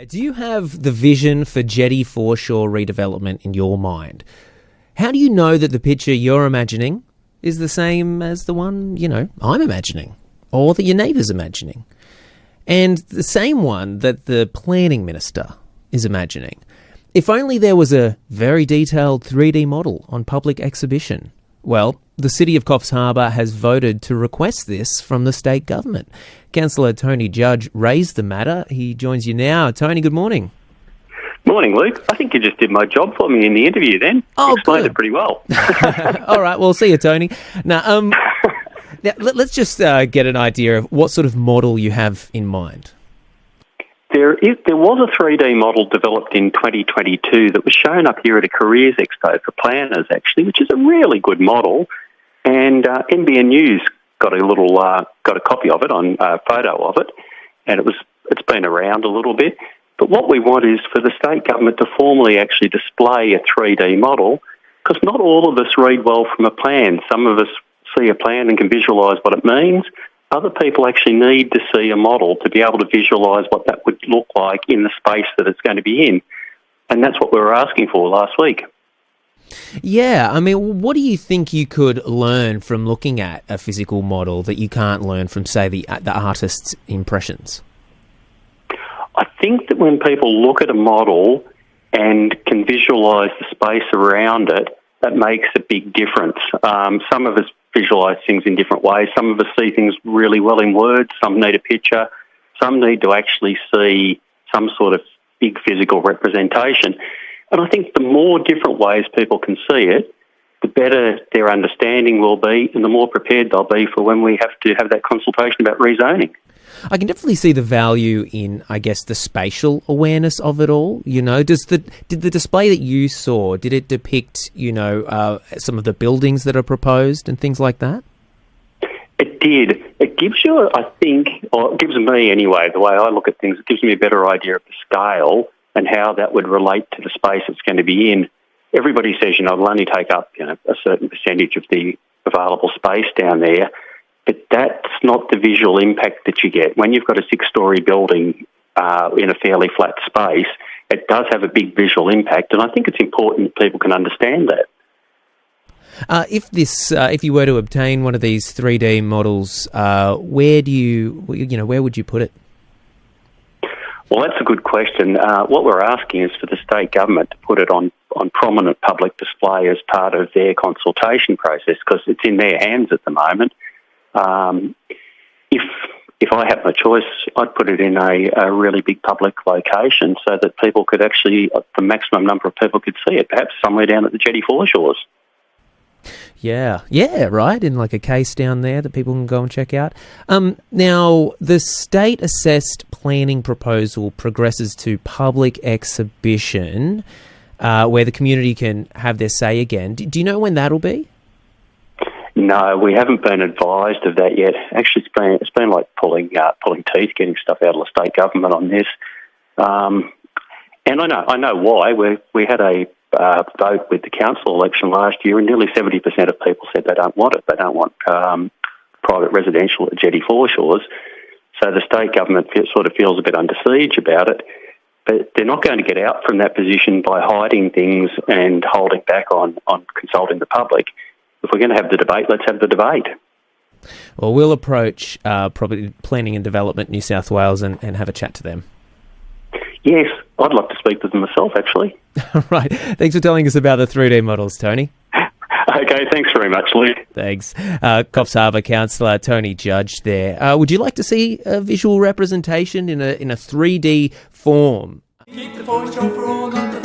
Do you have the vision for Jetty Foreshore redevelopment in your mind? How do you know that the picture you're imagining is the same as the one, I'm imagining, or that your neighbour's imagining? And the same one that the planning minister is imagining. If only there was a very detailed 3D model on public exhibition. Well, the City of Coffs Harbour has voted to request this from the state government. Councillor Tony Judge raised the matter. He joins you now. Tony, good morning. Morning, Luke. I think you just did my job for me in the interview then. Oh, you explained good. it pretty well. All right, well, see you, Tony. Now, let's just get an idea of what sort of model you have in mind. There was a 3D model developed in 2022 that was shown up here at a Careers Expo for planners, actually, which is a really good model. And NBN News got a copy of it, on a photo of it, and it's been around a little bit. But what we want is for the state government to formally actually display a 3D model, because not all of us read well from a plan. Some of us see a plan and can visualise what it means. Other people actually need to see a model to be able to visualise what that would look like in the space that it's going to be in. And that's what we were asking for last week. Yeah, I mean, what do you think you could learn from looking at a physical model that you can't learn from, say, the artist's impressions? I think that when people look at a model and can visualise the space around it, that makes a big difference. Some of us visualise things in different ways. Some of us see things really well in words. Some need a picture. Some need to actually see some sort of big physical representation. And I think the more different ways people can see it, the better their understanding will be and the more prepared they'll be for when we have to have that consultation about rezoning. I can definitely see the value in, I guess, the spatial awareness of it all. Did the display that you saw, did it depict, some of the buildings that are proposed and things like that? It did. It gives you, I think, or it gives me anyway, the way I look at things, it gives me a better idea of the scale and how that would relate to the space it's going to be in. Everybody says, it'll only take up, a certain percentage of the available space down there. But that's not the visual impact that you get. When you've got a 6-storey building in a fairly flat space, it does have a big visual impact, and I think it's important that people can understand that. If you were to obtain one of these 3D models, where would you put it? Well, that's a good question. What we're asking is for the state government to put it on prominent public display as part of their consultation process, because it's in their hands at the moment. If I had my choice, I'd put it in a really big public location so that people could actually, the maximum number of people could see it, perhaps somewhere down at the Jetty Foreshores. Yeah, right, in like a case down there that people can go and check out. Now, the state-assessed planning proposal progresses to public exhibition where the community can have their say again. Do you know when that'll be? No, we haven't been advised of that yet. Actually, it's been like pulling teeth, getting stuff out of the state government on this. And I know why. We had a vote with the council election last year, and nearly 70% of people said they don't want it. They don't want private residential at Jetty Foreshores. So the state government sort of feels a bit under siege about it. But they're not going to get out from that position by hiding things and holding back on consulting the public. If we're going to have the debate, let's have the debate. Well, we'll approach probably Planning and Development New South Wales and have a chat to them. Yes, I'd love to speak to them myself, actually. Right. Thanks for telling us about the 3D models, Tony. Okay, thanks very much, Luke. Thanks. Coffs Harbour Councillor Tony Judge there. Would you like to see a visual representation in a 3D form? Keep the forest show for all, not the